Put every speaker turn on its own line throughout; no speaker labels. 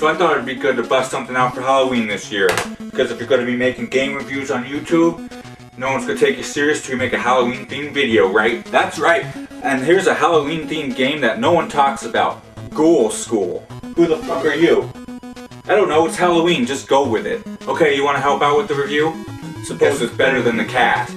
So I thought it'd be good to bust something out for Halloween this year. Because if you're going to be making game reviews on YouTube, no one's going to take you serious till you make a Halloween themed video, right? That's right. And here's a Halloween themed game that no one talks about. Ghoul School. Who the fuck are you? I don't know, it's Halloween, just go with it. Okay, you want to help out with the review? Suppose it's better than the cat.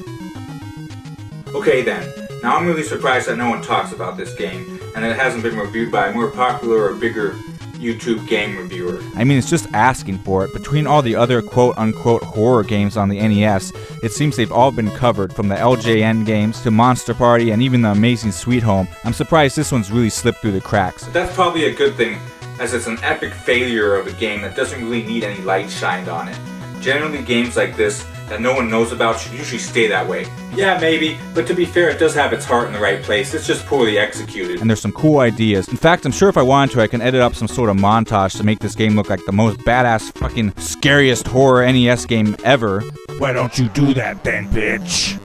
Okay then, now I'm really surprised that no one talks about this game, and it hasn't been reviewed by a more popular or bigger YouTube game reviewer.
I mean, it's just asking for it. Between all the other quote-unquote horror games on the NES, it seems they've all been covered, from the LJN games to Monster Party and even the Amazing Sweet Home. I'm surprised this one's really slipped through the cracks.
But that's probably a good thing, as it's an epic failure of a game that doesn't really need any light shined on it. Generally, games like this that no one knows about should usually stay that way. Yeah, maybe, but to be fair, it does have its heart in the right place. It's just poorly executed.
And there's some cool ideas. In fact, I'm sure if I wanted to, I can edit up some sort of montage to make this game look like the most badass, fucking scariest horror NES game ever.
Why don't you do that then, bitch?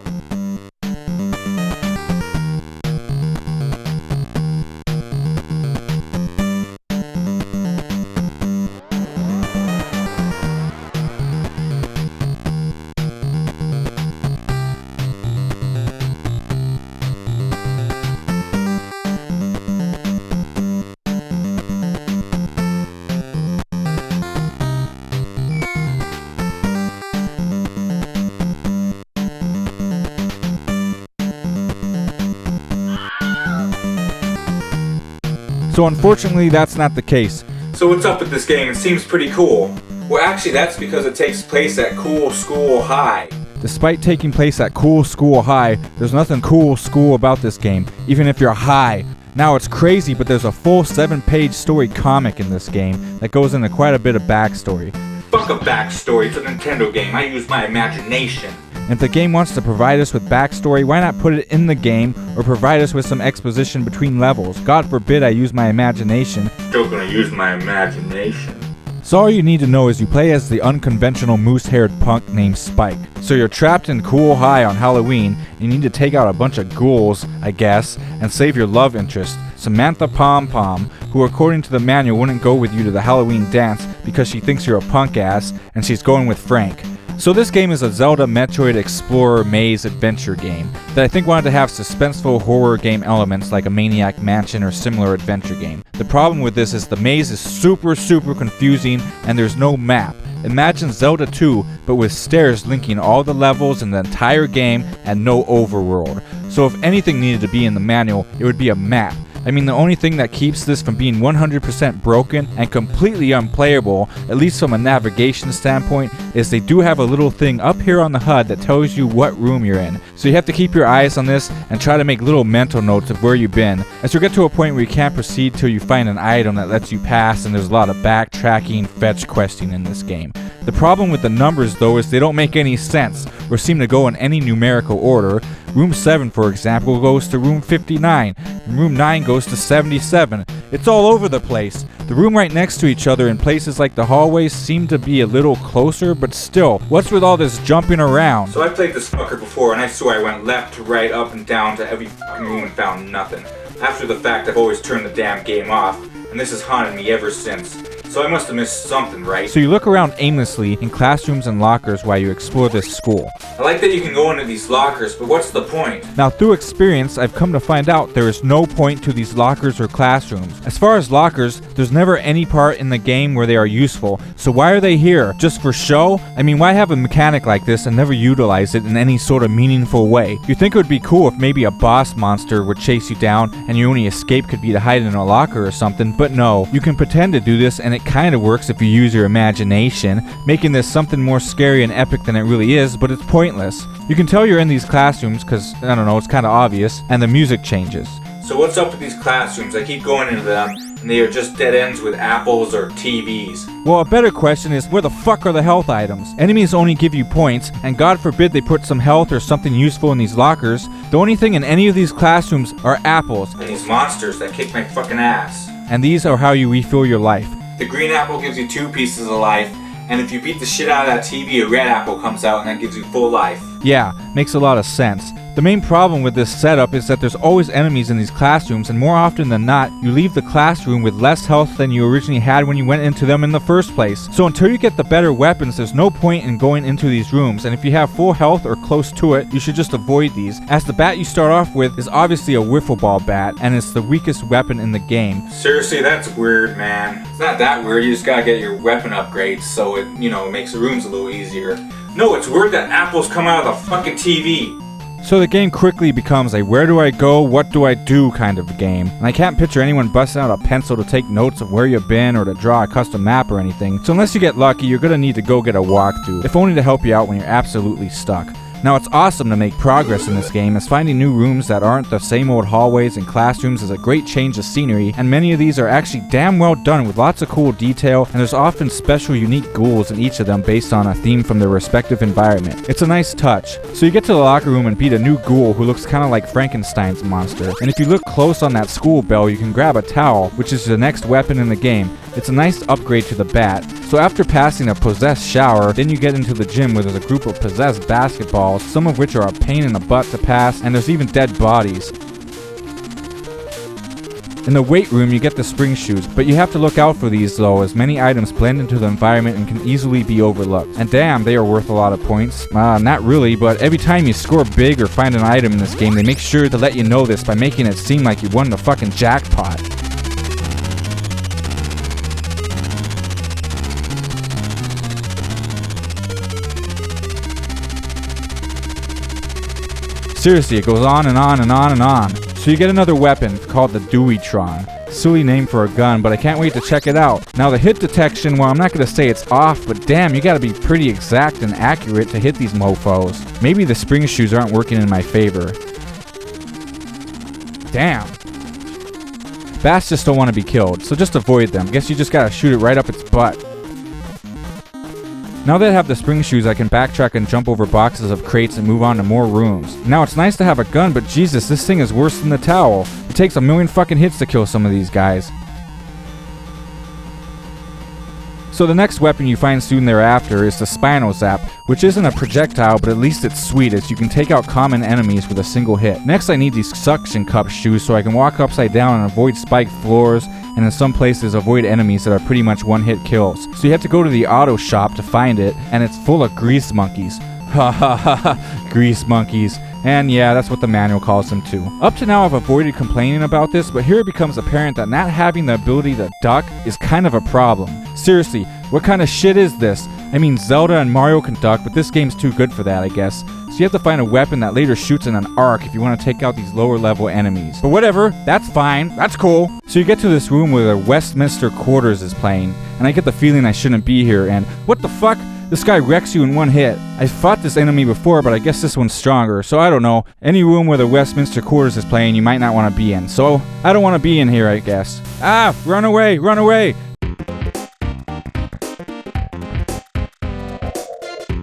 So unfortunately, that's not the case.
So what's up with this game? It seems pretty cool. Well, actually, that's because it takes place at Ghoul School High.
Despite taking place at Ghoul School High, there's nothing cool school about this game, even if you're high. Now it's crazy, but there's a full 7-page story comic in this game that goes into quite a bit of backstory.
Fuck a backstory, it's a Nintendo game. I use my imagination.
And if the game wants to provide us with backstory, why not put it in the game or provide us with some exposition between levels? God forbid I use my imagination.
Still gonna use my imagination.
So all you need to know is you play as the unconventional moose-haired punk named Spike. So you're trapped in Cool High on Halloween, and you need to take out a bunch of ghouls, I guess, and save your love interest, Samantha Pom Pom, who according to the manual wouldn't go with you to the Halloween dance because she thinks you're a punk ass, and she's going with Frank. So this game is a Zelda Metroid Explorer Maze adventure game that I think wanted to have suspenseful horror game elements like a Maniac Mansion or similar adventure game. The problem with this is the maze is super confusing and there's no map. Imagine Zelda 2 but with stairs linking all the levels in the entire game and no overworld. So if anything needed to be in the manual, it would be a map. I mean, the only thing that keeps this from being 100% broken and completely unplayable, at least from a navigation standpoint, is they do have a little thing up here on the HUD that tells you what room you're in. So you have to keep your eyes on this and try to make little mental notes of where you've been, as you'll get to a point where you can't proceed till you find an item that lets you pass, and there's a lot of backtracking, fetch questing in this game. The problem with the numbers though is they don't make any sense, or seem to go in any numerical order. Room 7, for example, goes to room 59, and room 9 goes to 77. It's all over the place. The room right next to each other in places like the hallways seem to be a little closer, but still, what's with all this jumping around?
So I played this fucker before, and I swear I went left to right, up and down to every fucking room and found nothing. After the fact, I've always turned the damn game off, and this has haunted me ever since. So I must have missed something, right?
So you look around aimlessly in classrooms and lockers while you explore this school.
I like that you can go into these lockers, but what's the point?
Now through experience, I've come to find out there is no point to these lockers or classrooms. As far as lockers, there's never any part in the game where they are useful. So why are they here? Just for show? I mean, why have a mechanic like this and never utilize it in any sort of meaningful way? You'd think it would be cool if maybe a boss monster would chase you down and your only escape could be to hide in a locker or something, but no. You can pretend to do this and it kind of works if you use your imagination, making this something more scary and epic than it really is, but it's pointless. You can tell you're in these classrooms because, I don't know, it's kind of obvious, and the music changes.
So what's up with these classrooms? I keep going into them, and they are just dead ends with apples or TVs.
Well, a better question is, where the fuck are the health items? Enemies only give you points, and God forbid they put some health or something useful in these lockers. The only thing in any of these classrooms are apples.
And these monsters that kick my fucking ass.
And these are how you refill your life.
The green apple gives you 2 pieces of life, and if you beat the shit out of that TV, a red apple comes out and that gives you full life.
Yeah, makes a lot of sense. The main problem with this setup is that there's always enemies in these classrooms, and more often than not, you leave the classroom with less health than you originally had when you went into them in the first place. So until you get the better weapons, there's no point in going into these rooms, and if you have full health or close to it, you should just avoid these, as the bat you start off with is obviously a wiffle ball bat, and it's the weakest weapon in the game.
Seriously, that's weird, man. It's not that weird, you just gotta get your weapon upgrades so it, makes the rooms a little easier. No, it's weird that apples come out of the fucking TV.
So the game quickly becomes a where do I go, what do I do kind of game, and I can't picture anyone busting out a pencil to take notes of where you've been or to draw a custom map or anything, so unless you get lucky, you're gonna need to go get a walkthrough, if only to help you out when you're absolutely stuck. Now it's awesome to make progress in this game, as finding new rooms that aren't the same old hallways and classrooms is a great change of scenery, and many of these are actually damn well done with lots of cool detail, and there's often special unique ghouls in each of them based on a theme from their respective environment. It's a nice touch. So you get to the locker room and beat a new ghoul who looks kinda like Frankenstein's monster, and if you look close on that school bell you can grab a towel, which is the next weapon in the game. It's a nice upgrade to the bat. So after passing a possessed shower, then you get into the gym where there's a group of possessed basketballs, some of which are a pain in the butt to pass, and there's even dead bodies. In the weight room you get the spring shoes, but you have to look out for these though, as many items blend into the environment and can easily be overlooked. And damn, they are worth a lot of points. Not really, but every time you score big or find an item in this game, they make sure to let you know this by making it seem like you won the fucking jackpot. Seriously, it goes on and on and on and on. So you get another weapon called the Deweytron. Silly name for a gun, but I can't wait to check it out. Now the hit detection, well, I'm not gonna say it's off, but damn, you gotta be pretty exact and accurate to hit these mofos. Maybe the spring shoes aren't working in my favor. Damn. Bats just don't want to be killed, so just avoid them. Guess you just gotta shoot it right up its butt. Now that I have the spring shoes, I can backtrack and jump over boxes of crates and move on to more rooms. Now it's nice to have a gun, but Jesus, this thing is worse than the towel. It takes a million fucking hits to kill some of these guys. So the next weapon you find soon thereafter is the Spinal Zap, which isn't a projectile, but at least it's sweet as you can take out common enemies with a single hit. Next I need these suction cup shoes so I can walk upside down and avoid spiked floors, and in some places avoid enemies that are pretty much one-hit kills. So you have to go to the auto shop to find it, and it's full of grease monkeys. Ha ha ha ha, grease monkeys. And yeah, that's what the manual calls them too. Up to now I've avoided complaining about this, but here it becomes apparent that not having the ability to duck is kind of a problem. Seriously, what kind of shit is this? I mean, Zelda and Mario can duck, but this game's too good for that, I guess. So you have to find a weapon that later shoots in an arc if you want to take out these lower level enemies. But whatever, that's fine, that's cool. So you get to this room where the Westminster Quarters is playing, and I get the feeling I shouldn't be here, and what the fuck? This guy wrecks you in one hit. I fought this enemy before, but I guess this one's stronger, so I don't know. Any room where the Westminster Quarters is playing, you might not want to be in, so I don't want to be in here, I guess. Ah, run away, run away!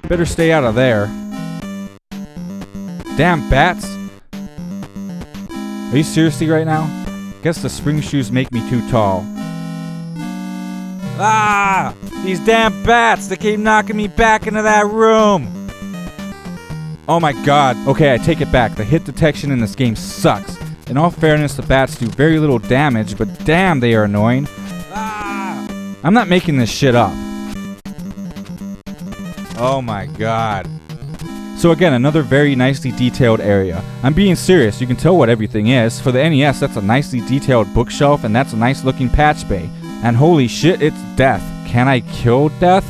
Better stay out of there. Damn bats! Are you seriously right now? Guess the spring shoes make me too tall. Ah! These damn bats! They keep knocking me back into that room! Oh my god. Okay, I take it back. The hit detection in this game sucks. In all fairness, the bats do very little damage, but damn, they are annoying. Ah! I'm not making this shit up. Oh my god. So again, another very nicely detailed area. I'm being serious, you can tell what everything is. For the NES, that's a nicely detailed bookshelf, and that's a nice looking patch bay. And holy shit, it's Death. Can I kill Death?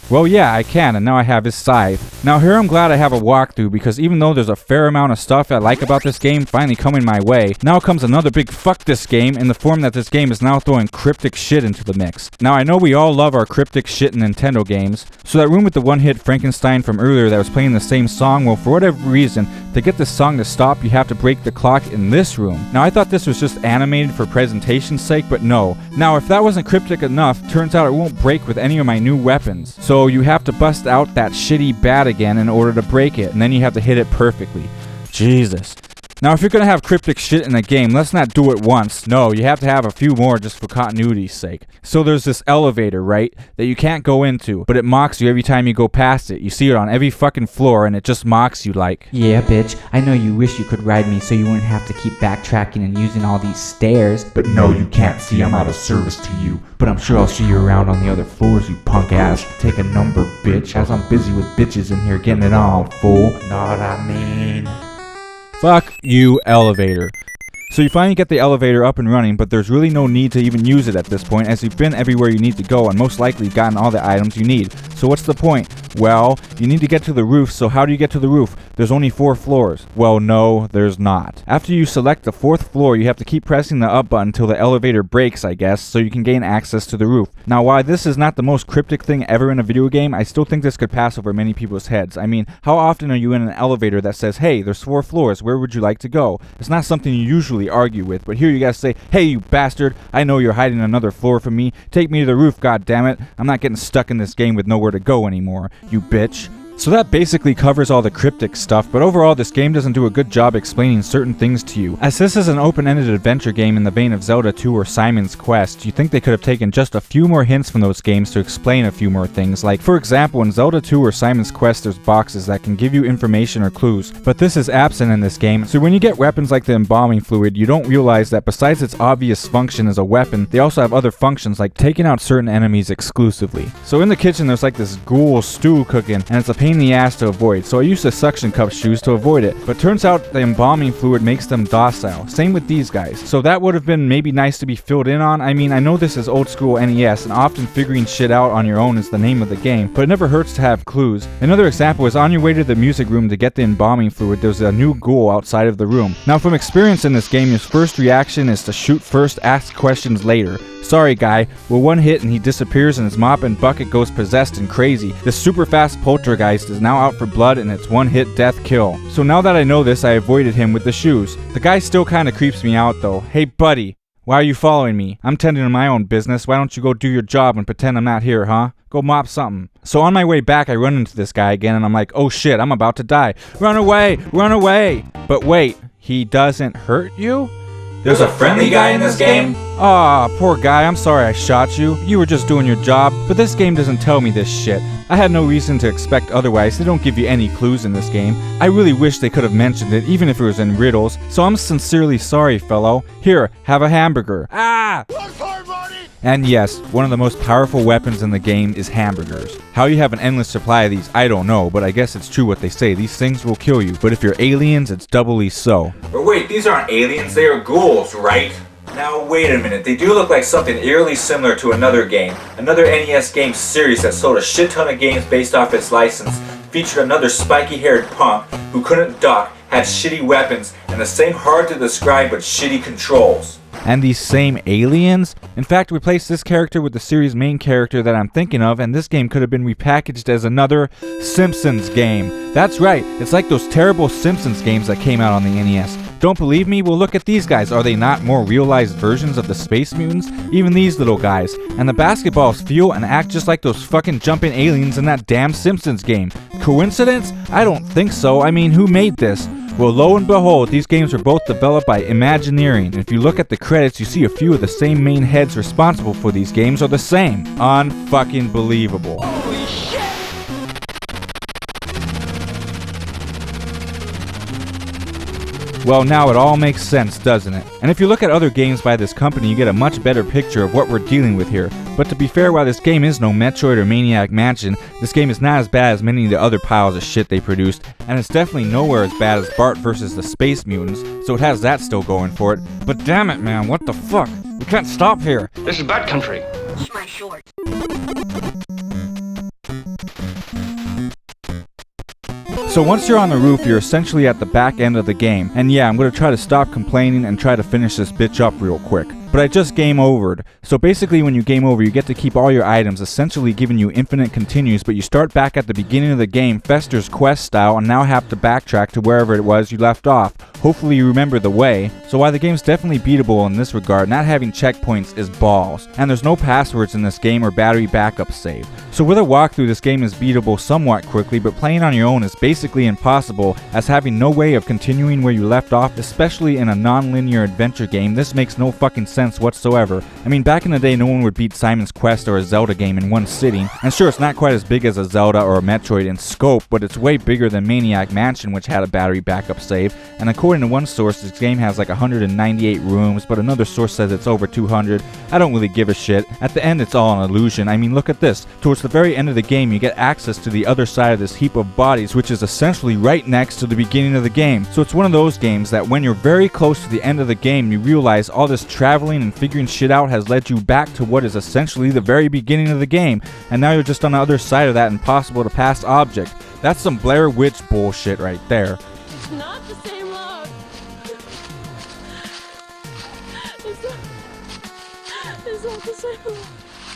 Well, yeah, I can, and now I have his scythe. Now here I'm glad I have a walkthrough, because even though there's a fair amount of stuff I like about this game finally coming my way, now comes another big fuck this game in the form that this game is now throwing cryptic shit into the mix. Now I know we all love our cryptic shit in Nintendo games, so that room with the one-hit Frankenstein from earlier that was playing the same song, well, for whatever reason, to get this song to stop, you have to break the clock in this room. Now I thought this was just animated for presentation's sake, but no. Now if that wasn't cryptic enough, turns out it won't break with any of my new weapons. So you have to bust out that shitty bat again in order to break it, and then you have to hit it perfectly. Jesus. Now, if you're gonna have cryptic shit in a game, let's not do it once. No, you have to have a few more just for continuity's sake. So there's this elevator, right, that you can't go into, but it mocks you every time you go past it. You see it on every fucking floor, and it just mocks you like,
"Yeah, bitch, I know you wish you could ride me so you wouldn't have to keep backtracking and using all these stairs.
But no, you can't see I'm out of service to you. But I'm sure I'll see you around on the other floors, you punk ass. Take a number, bitch, as I'm busy with bitches in here getting it on, fool. Know what I mean?"
fuck you, elevator. So you finally get the elevator up and running, but there's really no need to even use it at this point, as you've been everywhere you need to go and most likely gotten all the items you need. So what's the point? Well, you need to get to the roof, so how do you get to the roof? There's only 4 floors. Well, no, there's not. After you select the 4th floor, you have to keep pressing the up button until the elevator breaks, I guess, so you can gain access to the roof. Now, while this is not the most cryptic thing ever in a video game, I still think this could pass over many people's heads. I mean, how often are you in an elevator that says, "Hey, there's 4 floors, where would you like to go?" It's not something you usually argue with, but here you gotta say, "Hey, you bastard, I know you're hiding another floor from me. Take me to the roof, goddammit. I'm not getting stuck in this game with nowhere to go anymore, you bitch." So that basically covers all the cryptic stuff, but overall this game doesn't do a good job explaining certain things to you. As this is an open-ended adventure game in the vein of Zelda 2 or Simon's Quest, you think they could have taken just a few more hints from those games to explain a few more things. Like, for example, in Zelda 2 or Simon's Quest there's boxes that can give you information or clues, but this is absent in this game, so when you get weapons like the embalming fluid, you don't realize that besides its obvious function as a weapon, they also have other functions like taking out certain enemies exclusively. So in the kitchen there's like this ghoul stew cooking, and it's a pain in the ass to avoid, so I used the suction cup shoes to avoid it, but turns out the embalming fluid makes them docile. Same with these guys, so that would have been maybe nice to be filled in on. I mean, I know this is old school NES, and often figuring shit out on your own is the name of the game, but it never hurts to have clues. Another example is on your way to the music room to get the embalming fluid, there's a new ghoul outside of the room. Now from experience in this game, your first reaction is to shoot first, ask questions later. Sorry guy, well one hit and he disappears and his mop and bucket goes possessed and crazy. This super fast poltergeist is now out for blood and it's one hit death kill. So now that I know this, I avoided him with the shoes. The guy still kinda creeps me out though. Hey buddy, why are you following me? I'm tending to my own business, why don't you go do your job and pretend I'm not here, huh? Go mop something. So on my way back I run into this guy again and I'm like, oh shit, I'm about to die. Run away! Run away! But wait, he doesn't hurt you?
There's a friendly guy in this game?
Aw, poor guy, I'm sorry I shot you. You were just doing your job, but this game doesn't tell me this shit. I had no reason to expect otherwise. They don't give you any clues in this game. I really wish they could have mentioned it, even if it was in riddles. So I'm sincerely sorry, fellow. Here, have a hamburger. Ah! And yes, one of the most powerful weapons in the game is hamburgers. How you have an endless supply of these, I don't know, but I guess it's true what they say. These things will kill you, but if you're aliens, it's doubly so.
But wait, these aren't aliens, they are ghouls, right? Now wait a minute, they do look like something eerily similar to another game. Another NES game series that sold a shit ton of games based off its license, featured another spiky-haired punk who couldn't duck, had shitty weapons, and the same hard to describe but shitty controls.
And these same aliens? In fact, replace this character with the series' main character that I'm thinking of, and this game could have been repackaged as another Simpsons game. That's right, it's like those terrible Simpsons games that came out on the NES. Don't believe me? Well, look at these guys. Are they not more realized versions of the Space Mutants? Even these little guys. And the basketballs feel and act just like those fucking jumping aliens in that damn Simpsons game. Coincidence? I don't think so. I mean, who made this? Well, lo and behold, these games were both developed by Imagineering, and if you look at the credits, you see a few of the same main heads responsible for these games are the same. Unfucking believable.
Holy shit!
Well, now it all makes sense, doesn't it? And if you look at other games by this company, you get a much better picture of what we're dealing with here. But to be fair, while this game is no Metroid or Maniac Mansion, this game is not as bad as many of the other piles of shit they produced, and it's definitely nowhere as bad as Bart vs. the Space Mutants, so it has that still going for it. But damn it, man, what the fuck? We can't stop here.
This is bad country.
Eat my shorts.
So once you're on the roof, you're essentially at the back end of the game. And yeah, I'm going to try to stop complaining and try to finish this bitch up real quick. But I just game overed. So basically when you game over, you get to keep all your items, essentially giving you infinite continues, but you start back at the beginning of the game, Fester's Quest style, and now have to backtrack to wherever it was you left off. hopefully you remember the way. So while the game's definitely beatable in this regard, not having checkpoints is balls. And there's no passwords in this game or battery backup save. So with a walkthrough, this game is beatable somewhat quickly, but playing on your own is basically impossible, as having no way of continuing where you left off, especially in a non-linear adventure game. This makes no fucking sense whatsoever. I mean, back in the day, no one would beat Simon's Quest or a Zelda game in one sitting, and sure, it's not quite as big as a Zelda or a Metroid in scope, but it's way bigger than Maniac Mansion, which had a battery backup save, and according to one source, this game has like 198 rooms, but another source says it's over 200. I don't really give a shit. At the end, it's all an illusion. I mean, look at this. Towards the very end of the game, you get access to the other side of this heap of bodies, which is essentially right next to the beginning of the game. So it's one of those games that when you're very close to the end of the game, you realize all this traveling and figuring shit out has led you back to what is essentially the very beginning of the game, and now you're just on the other side of that impossible to pass object. That's some Blair Witch bullshit right there.
It's not the same log. It's not the same log.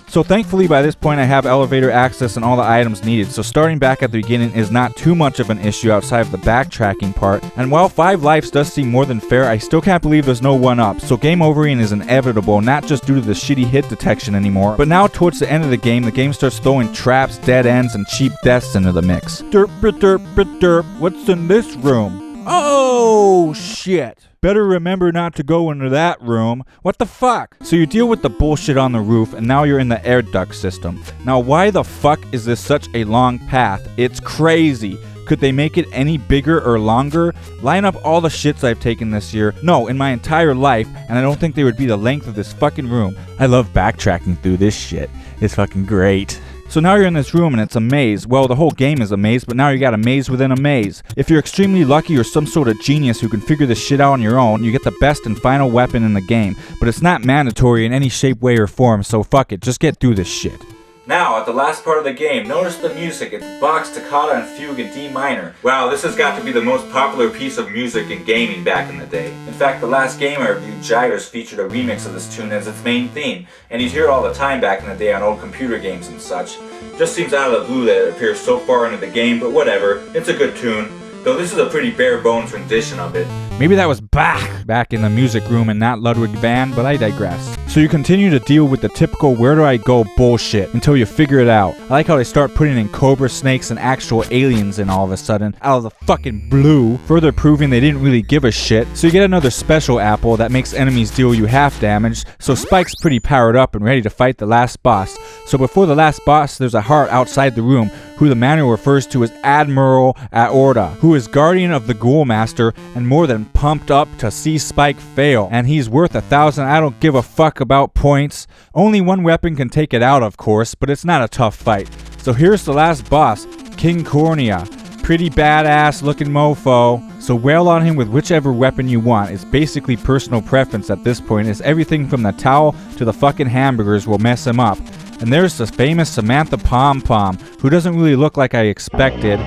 So thankfully by this point I have elevator access and all the items needed, so starting back at the beginning is not too much of an issue outside of the backtracking part, and while 5 lives does seem more than fair, I still can't believe there's no 1-up, so game overing is inevitable, not just due to the shitty hit detection anymore, but now towards the end of the game starts throwing traps, dead ends, and cheap deaths into the mix. Derp, derp, derp, what's in this room? Oh, shit. Better remember not to go into that room. What the fuck? So you deal with the bullshit on the roof, and now you're in the air duct system. Now why the fuck is this such a long path? It's crazy. Could they make it any bigger or longer? Line up all the shits I've taken this year. No, in my entire life, and I don't think they would be the length of this fucking room. I love backtracking through this shit. It's fucking great. So now you're in this room and it's a maze. Well, the whole game is a maze, but now you got a maze within a maze. If you're extremely lucky or some sort of genius who can figure this shit out on your own, you get the best and final weapon in the game. But it's not mandatory in any shape, way, or form, so fuck it, just get through this shit.
Now, at the last part of the game, notice the music. It's Bach, Toccata, and Fugue in D minor. Wow, this has got to be the most popular piece of music in gaming back in the day. In fact, the last game I reviewed, Gyres, featured a remix of this tune as its main theme, and you'd hear it all the time back in the day on old computer games and such. Just seems out of the blue that it appears so far into the game, but whatever, it's a good tune. Though this is a pretty bare bones rendition of it.
Maybe that was Bach back in the music room and not Ludwig van, but I digress. So you continue to deal with the typical where do I go bullshit until you figure it out. I like how they start putting in cobra snakes and actual aliens in all of a sudden, out of the fucking blue, further proving they didn't really give a shit. So you get another special apple that makes enemies deal you half damage, so Spike's pretty powered up and ready to fight the last boss. So before the last boss, there's a heart outside the room, who the manual refers to as Admiral Aorta, who is guardian of the Ghoul Master and more than pumped up to see Spike fail. And he's worth 1,000. I don't give a fuck about points. Only one weapon can take it out, of course, but it's not a tough fight. So here's the last boss, King Cornea. Pretty badass looking mofo. So wail on him with whichever weapon you want. It's basically personal preference at this point, as everything from the towel to the fucking hamburgers will mess him up. And there's the famous Samantha Pom Pom, who doesn't really look like I expected.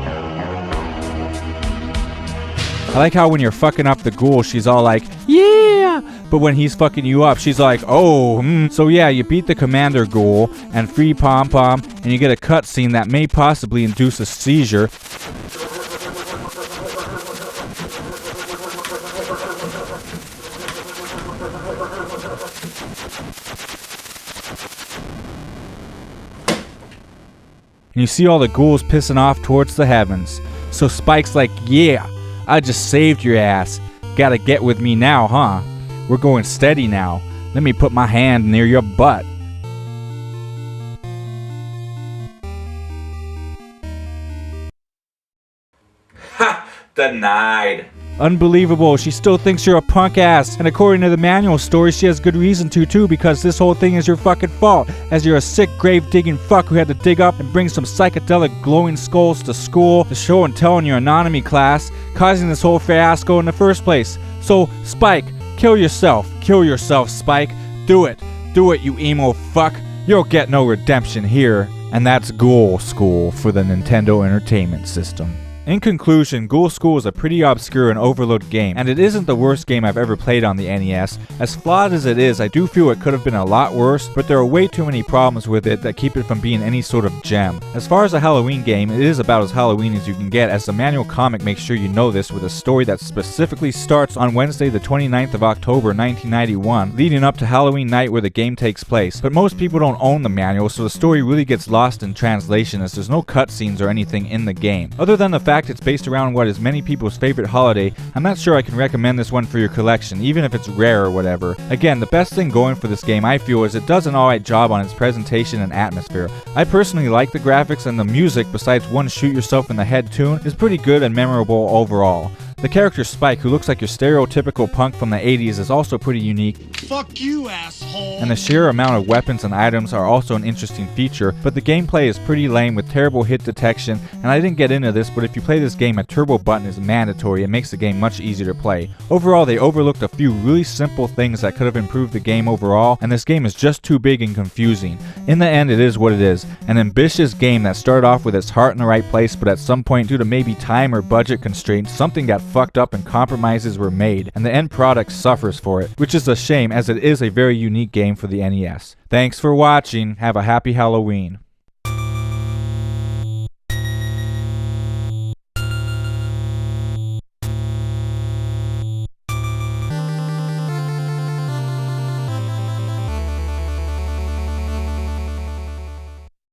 I like how when you're fucking up the ghoul, she's all like, yeah! But when he's fucking you up, she's like, oh, So yeah, you beat the commander ghoul and free Pom Pom, and you get a cutscene that may possibly induce a seizure. And you see all the ghouls pissing off towards the heavens. So Spike's like, yeah, I just saved your ass. Gotta get with me now, huh? We're going steady now. Let me put my hand near your butt.
Ha! Denied.
Unbelievable, she still thinks you're a punk ass, and according to the manual story, she has good reason to too, because this whole thing is your fucking fault, as you're a sick grave-digging fuck who had to dig up and bring some psychedelic glowing skulls to school to show and tell in your anatomy class, causing this whole fiasco in the first place. So, Spike, kill yourself, Spike, do it, you emo fuck, you'll get no redemption here. And that's Ghoul School for the Nintendo Entertainment System. In conclusion, Ghoul School is a pretty obscure and overlooked game, and it isn't the worst game I've ever played on the NES. As flawed as it is, I do feel it could have been a lot worse, but there are way too many problems with it that keep it from being any sort of gem. As far as a Halloween game, it is about as Halloween as you can get, as the manual comic makes sure you know this, with a story that specifically starts on Wednesday the 29th of October 1991, leading up to Halloween night where the game takes place. But most people don't own the manual, so the story really gets lost in translation as there's no cutscenes or anything in the game. Other than the fact it's based around what is many people's favorite holiday, I'm not sure I can recommend this one for your collection, even if it's rare or whatever. Again, the best thing going for this game I feel is it does an alright job on its presentation and atmosphere. I personally like the graphics, and the music, besides one shoot yourself in the head tune, is pretty good and memorable overall. The character Spike, who looks like your stereotypical punk from the 80s, is also pretty unique.
Fuck you, asshole!
And the sheer amount of weapons and items are also an interesting feature, but the gameplay is pretty lame with terrible hit detection, and I didn't get into this, but if you play this game, a turbo button is mandatory. It makes the game much easier to play. Overall, they overlooked a few really simple things that could have improved the game overall, and this game is just too big and confusing. In the end, it is what it is. An ambitious game that started off with its heart in the right place, but at some point, due to maybe time or budget constraints, something got fucked up and compromises were made, and the end product suffers for it, which is a shame as it is a very unique game for the NES. Thanks for watching. Have a happy Halloween.